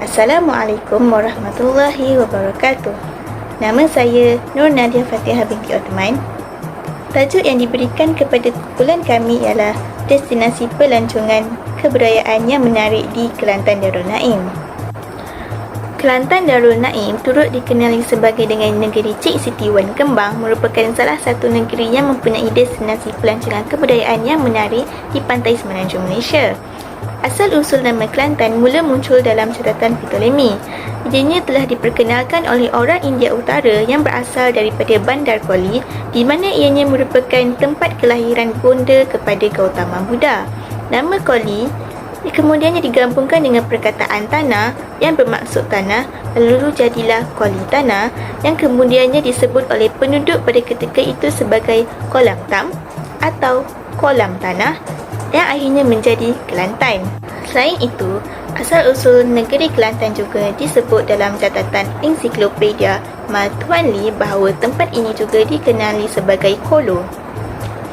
Assalamualaikum warahmatullahi wabarakatuh. Nama saya Nur Nadia Fatihah binti Othman. Tajuk yang diberikan kepada kumpulan kami ialah Destinasi Pelancongan Kebudayaan yang Menarik di Kelantan Darul Naim. Kelantan Darul Naim turut dikenali sebagai dengan negeri Cik Siti Wan Kembang, merupakan salah satu negeri yang mempunyai destinasi pelancongan kebudayaan yang menarik di pantai semenanjung Malaysia. Asal-usul nama Kelantan mula muncul dalam catatan Ptolemy. Idenya telah diperkenalkan oleh orang India Utara yang berasal daripada Bandar Koli, di mana ianya merupakan tempat kelahiran bonda kepada Gautama Buddha. Nama Koli kemudiannya digabungkan dengan perkataan tanah yang bermaksud tanah, lalu jadilah Koli Tanah yang kemudiannya disebut oleh penduduk pada ketika itu sebagai kolam tam atau kolam tanah yang akhirnya menjadi Kelantan. Selain itu, asal-usul negeri Kelantan juga disebut dalam catatan ensiklopedia Ma Tuan Li bahawa tempat ini juga dikenali sebagai Kolo.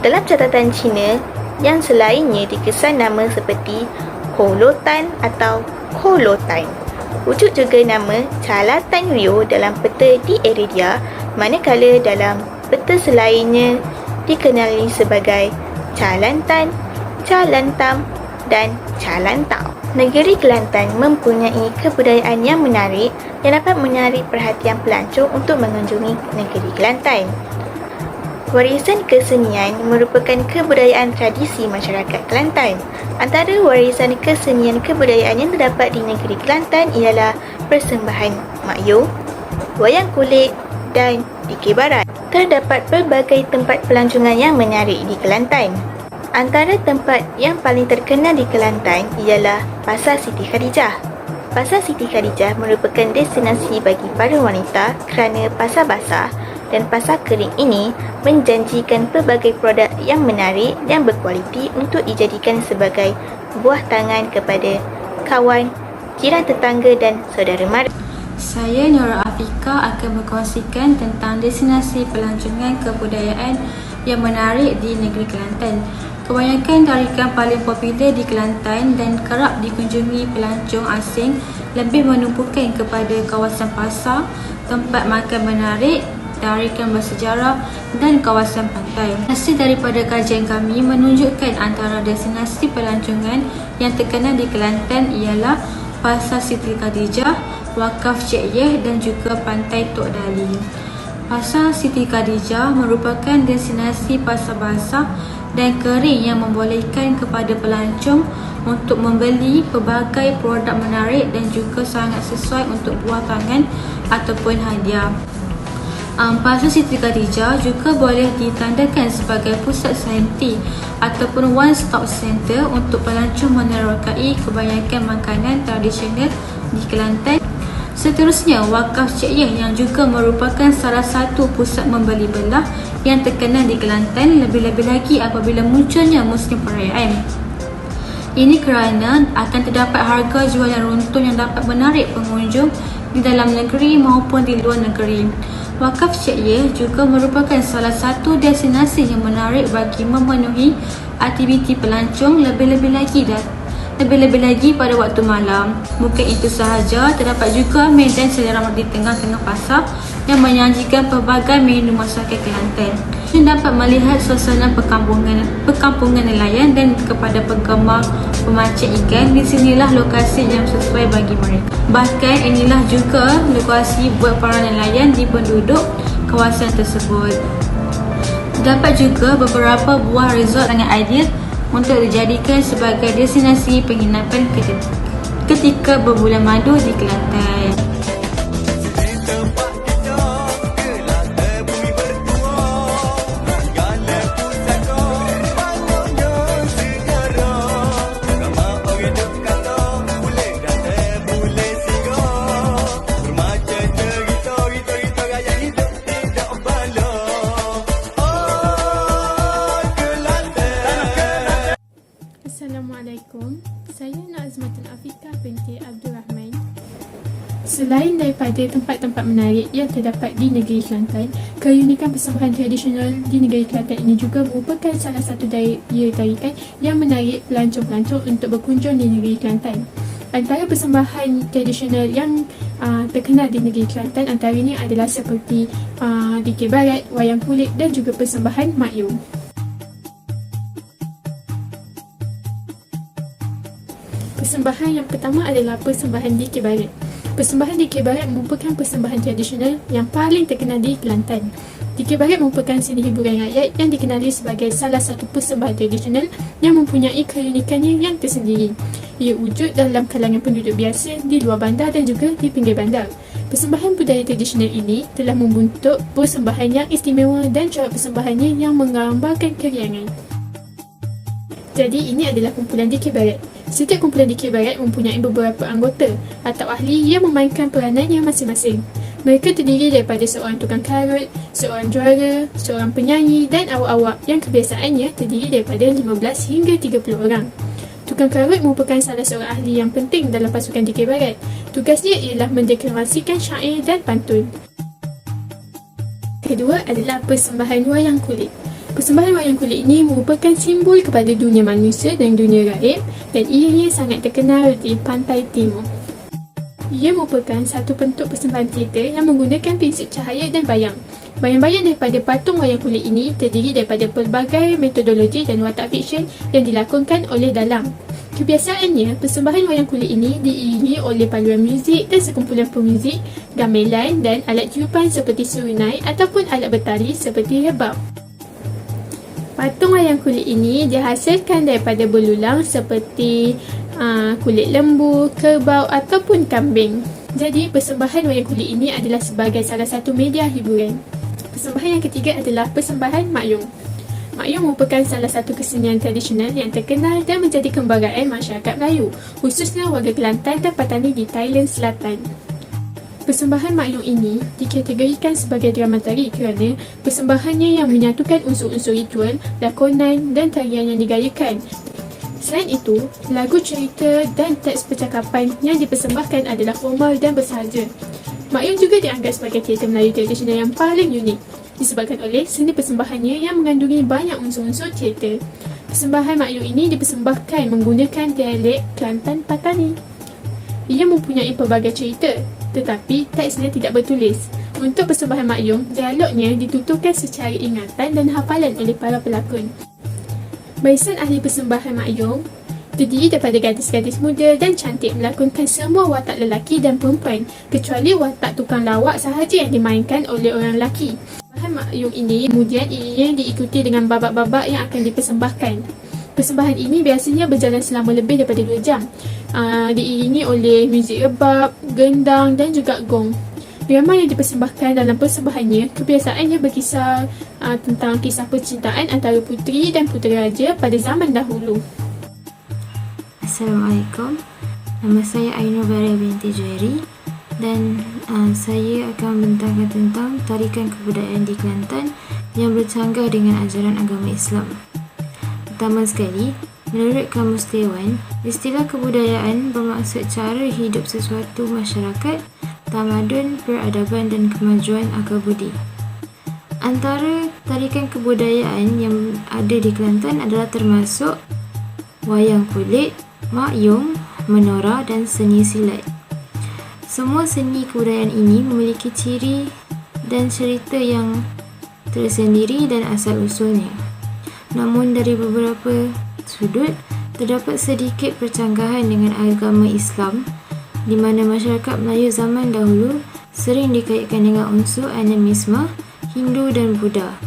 Dalam catatan Cina, yang selainnya dikesan nama seperti Kolotan atau Kolotan. Wujud juga nama Calatan Rio dalam peta di Iridia, manakala dalam peta selainnya dikenali sebagai Calantan, Calantam dan Calantau. Negeri Kelantan mempunyai kebudayaan yang menarik yang dapat menarik perhatian pelancong untuk mengunjungi negeri Kelantan. Warisan kesenian merupakan kebudayaan tradisi masyarakat Kelantan. Antara warisan kesenian kebudayaan yang terdapat di negeri Kelantan ialah persembahan Mak Yong, wayang kulit dan fikir barat. Terdapat pelbagai tempat pelancongan yang menarik di Kelantan. Antara tempat yang paling terkenal di Kelantan ialah Pasar Siti Khadijah. Pasar Siti Khadijah merupakan destinasi bagi para wanita kerana pasar basah dan pasar kering ini menjanjikan pelbagai produk yang menarik dan berkualiti untuk dijadikan sebagai buah tangan kepada kawan, jiran tetangga dan saudara mara. Saya Nura Afika akan berkongsikan tentang destinasi pelancongan kebudayaan yang menarik di negeri Kelantan. Kebanyakan tarikan paling popular di Kelantan dan kerap dikunjungi pelancong asing lebih menumpukan kepada kawasan pasar, tempat makan menarik, tarikan bersejarah dan kawasan pantai. Hasil daripada kajian kami menunjukkan antara destinasi pelancongan yang terkenal di Kelantan ialah Pasar Siti Khadijah, Wakaf Cik Yeh dan juga Pantai Tok Dali. Pasar Siti Khadijah merupakan destinasi pasar basah dan kering yang membolehkan kepada pelancong untuk membeli pelbagai produk menarik dan juga sangat sesuai untuk buah tangan ataupun hadiah. Pasar Siti Khadijah juga boleh ditandakan sebagai pusat senti ataupun one-stop center untuk pelancong menerokai kebanyakan makanan tradisional di Kelantan. Seterusnya, Wakaf Cik Yeh yang juga merupakan salah satu pusat membeli belah yang terkenal di Kelantan, lebih-lebih lagi apabila munculnya musim perayaan. Ini kerana akan terdapat harga jual yang runtun yang dapat menarik pengunjung di dalam negeri maupun di luar negeri. Wakaf Cik Yeh juga merupakan salah satu destinasi yang menarik bagi memenuhi aktiviti pelancong lebih-lebih lagi pada waktu malam. Bukan itu sahaja, terdapat juga medan selera di tengah-tengah pasar yang menyajikan pelbagai menu masakan Kelantan. Anda dapat melihat suasana perkampungan nelayan dan kepada penggemar pemancing ikan, di sinilah lokasi yang sesuai bagi mereka. Bahkan inilah juga lokasi buat para nelayan di penduduk kawasan tersebut. Dapat juga beberapa buah resort sangat ideal untuk dijadikan sebagai destinasi penginapan ketika berbulan madu di Kelantan. Assalamualaikum, saya Nazmatul Afika binti Abdul Rahman. Selain daripada tempat-tempat menarik yang terdapat di negeri Kelantan, keunikan persembahan tradisional di negeri Kelantan ini juga merupakan salah satu daya tarikan yang menarik pelancong-pelancong untuk berkunjung di negeri Kelantan. Antara persembahan tradisional yang terkenal di negeri Kelantan antara ini adalah seperti dikir barat, wayang kulit dan juga persembahan Mak Yong. Persembahan yang pertama adalah persembahan dikir barat. Persembahan dikir barat merupakan persembahan tradisional yang paling terkenal di Kelantan. Dikir barat merupakan seni hiburan rakyat yang dikenali sebagai salah satu persembahan tradisional yang mempunyai keunikannya yang tersendiri. Ia wujud dalam kalangan penduduk biasa di luar bandar dan juga di pinggir bandar. Persembahan budaya tradisional ini telah membentuk persembahan yang istimewa dan corak persembahannya yang menggambarkan keriangan. Jadi ini adalah kumpulan dikir barat. Setiap kumpulan dikir barat mempunyai beberapa anggota atau ahli yang memainkan peranannya masing-masing. Mereka terdiri daripada seorang tukang karut, seorang juara, seorang penyanyi dan awak-awak yang kebiasaannya terdiri daripada 15 hingga 30 orang. Tukang karut merupakan salah seorang ahli yang penting dalam pasukan dikir barat. Tugasnya ialah mendeklamasikan syair dan pantun. Kedua adalah persembahan wayang kulit. Persembahan wayang kulit ini merupakan simbol kepada dunia manusia dan dunia gaib dan ianya sangat terkenal di pantai timur. Ia merupakan satu bentuk persembahan teater yang menggunakan prinsip cahaya dan bayang. Bayang-bayang daripada patung wayang kulit ini terdiri daripada pelbagai metodologi dan watak fiksyen yang dilakonkan oleh dalang. Kebiasaannya, persembahan wayang kulit ini diiringi oleh paduan muzik dan sekumpulan pemuzik, gamelan dan alat tiupan seperti serunai ataupun alat bertari seperti rebab. Patung wayang kulit ini dihasilkan daripada belulang seperti kulit lembu, kerbau ataupun kambing. Jadi persembahan wayang kulit ini adalah sebagai salah satu media hiburan. Persembahan yang ketiga adalah persembahan Mak Yong. Mak Yong merupakan salah satu kesenian tradisional yang terkenal dan menjadi kebanggaan masyarakat Melayu, khususnya warga Kelantan dan Patani di Thailand Selatan. Persembahan Mak Yong ini dikategorikan sebagai dramatari kerana persembahannya yang menyatukan unsur-unsur ritual, lakonan dan tarian yang digayakan. Selain itu, lagu cerita dan teks percakapan yang dipersembahkan adalah formal dan bersahaja. Mak Yong juga dianggap sebagai teater Melayu tradisional yang paling unik disebabkan oleh seni persembahannya yang mengandungi banyak unsur-unsur teater. Persembahan Mak Yong ini dipersembahkan menggunakan dialek Kelantan Patani. Ia mempunyai pelbagai cerita, tetapi teksnya tidak bertulis. Untuk persembahan Mak Yong, dialognya dituturkan secara ingatan dan hafalan oleh para pelakon. Barisan ahli persembahan Mak Yong terdiri daripada gadis-gadis muda dan cantik melakonkan semua watak lelaki dan perempuan kecuali watak tukang lawak sahaja yang dimainkan oleh orang lelaki. Persembahan Mak Yong ini kemudian ianya diikuti dengan babak-babak yang akan dipersembahkan. Persembahan ini biasanya berjalan selama lebih daripada 2 jam. Diiringi oleh muzik rebab, gendang dan juga gong. Drama yang dipersembahkan dalam persembahannya kebiasaannya berkisar tentang kisah percintaan antara puteri dan putera raja pada zaman dahulu. Assalamualaikum. Nama saya Ainur Baria binti Juhairi dan saya akan membentangkan tentang tarikan kebudayaan di Kelantan yang bercanggah dengan ajaran agama Islam. Pertama sekali, menurut Kamus Dewan, istilah kebudayaan bermaksud cara hidup sesuatu masyarakat, tamadun, peradaban dan kemajuan akal budi. Antara tarikan kebudayaan yang ada di Kelantan adalah termasuk wayang kulit, Mak Yong, menora dan seni silat. Semua seni kebudayaan ini memiliki ciri dan cerita yang tersendiri dan asal-usulnya. Namun dari beberapa sudut, terdapat sedikit percanggahan dengan agama Islam di mana masyarakat Melayu zaman dahulu sering dikaitkan dengan unsur animisme, Hindu dan Buddha.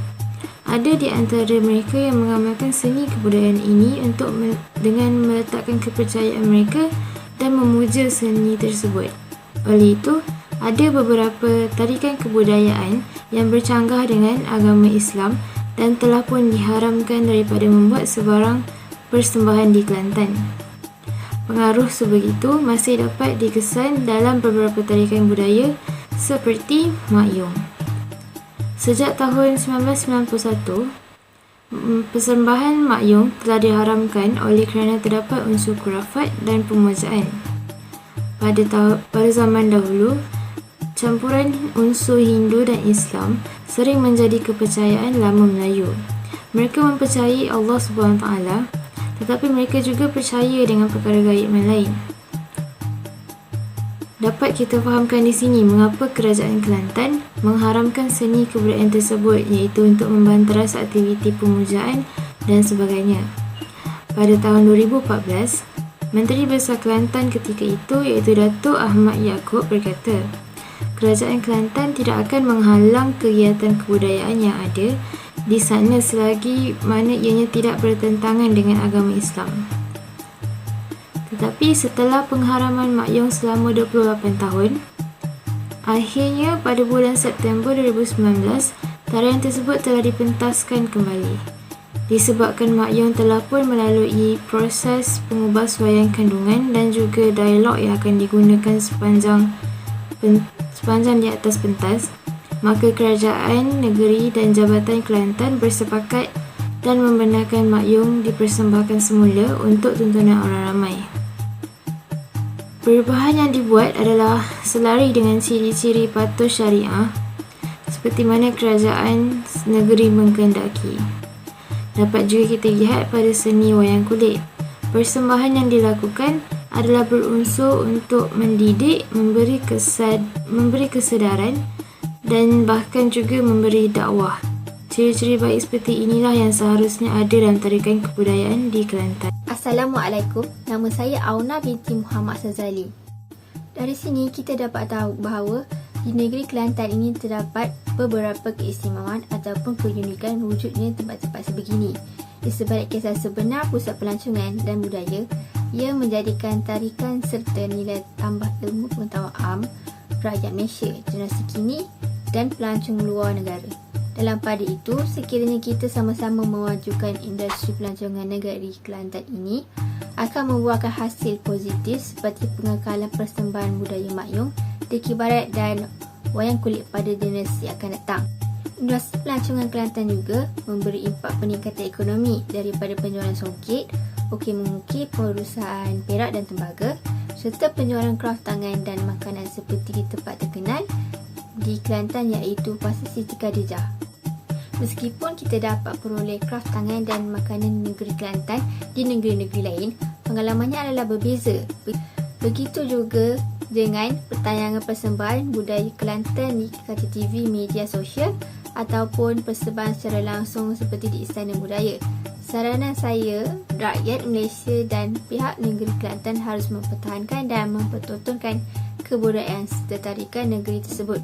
Ada di antara mereka yang mengamalkan seni kebudayaan ini dengan meletakkan kepercayaan mereka dan memuja seni tersebut. Oleh itu, ada beberapa tarikan kebudayaan yang bercanggah dengan agama Islam dan telah pun diharamkan daripada membuat sebarang persembahan di Kelantan. Pengaruh sebegitu masih dapat dikesan dalam beberapa tarikan budaya seperti Mak Yong. Sejak tahun 1991, persembahan Mak Yong telah diharamkan oleh kerana terdapat unsur khurafat dan pemujaan. Pada zaman dahulu, campuran unsur Hindu dan Islam sering menjadi kepercayaan lama Melayu. Mereka mempercayai Allah SWT, tetapi mereka juga percaya dengan perkara gaib yang lain. Dapat kita fahamkan di sini mengapa Kerajaan Kelantan mengharamkan seni kebudayaan tersebut, iaitu untuk membanteras aktiviti pemujaan dan sebagainya. Pada tahun 2014, Menteri Besar Kelantan ketika itu iaitu Datuk Ahmad Yaakob berkata, Kerajaan Kelantan tidak akan menghalang kegiatan kebudayaan yang ada di sana selagi mana ianya tidak bertentangan dengan agama Islam. Tetapi setelah pengharaman Mak Yong selama 28 tahun, akhirnya pada bulan September 2019, tarian tersebut telah dipentaskan kembali. Disebabkan Mak Yong telah pun melalui proses pengubah wayang kandungan dan juga dialog yang akan digunakan sepanjang di atas pentas, maka Kerajaan Negeri dan Jabatan Kelantan bersepakat dan membenarkan Mak Yong dipersembahkan semula untuk tontonan orang ramai. Perubahan yang dibuat adalah selari dengan ciri-ciri patuh syariah seperti mana Kerajaan Negeri mengkehendaki. Dapat juga kita lihat pada seni wayang kulit. Persembahan yang dilakukan adalah berunsur untuk mendidik, memberi kesedaran dan bahkan juga memberi dakwah. Ciri-ciri baik seperti inilah yang seharusnya ada dalam tarikan kebudayaan di Kelantan. Assalamualaikum, nama saya Auna binti Muhammad Sazali. Dari sini kita dapat tahu bahawa di negeri Kelantan ini terdapat beberapa keistimewaan ataupun keunikan wujudnya tempat-tempat sebegini. Di sebalik kisah sebenar pusat pelancongan dan budaya, ia menjadikan tarikan serta nilai tambah ilmu pengetahuan am rakyat Malaysia, generasi kini dan pelancong luar negara. Dalam pada itu, sekiranya kita sama-sama memajukan industri pelancongan negeri Kelantan ini, akan membuahkan hasil positif seperti pengekalan persembahan budaya Mak Yong, Deki Barat dan wayang kulit pada generasi akan datang. Industri pelancongan Kelantan juga memberi impak peningkatan ekonomi daripada penjualan songket, okey mengukir, perusahaan perak dan tembaga, serta penjualan kraft tangan dan makanan seperti di tempat terkenal di Kelantan iaitu Pasar Siti Khadijah. Meskipun kita dapat peroleh kraft tangan dan makanan negeri Kelantan di negeri-negeri lain, pengalamannya adalah berbeza. Begitu juga dengan pertayangan persembahan budaya Kelantan di KTV media sosial ataupun persembahan secara langsung seperti di Istana Budaya. Saranan saya, rakyat Malaysia dan pihak negeri Kelantan harus mempertahankan dan mempertontonkan kebudayaan serta tarikan negeri tersebut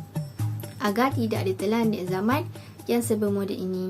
agar tidak ditelan di zaman yang serba moden ini.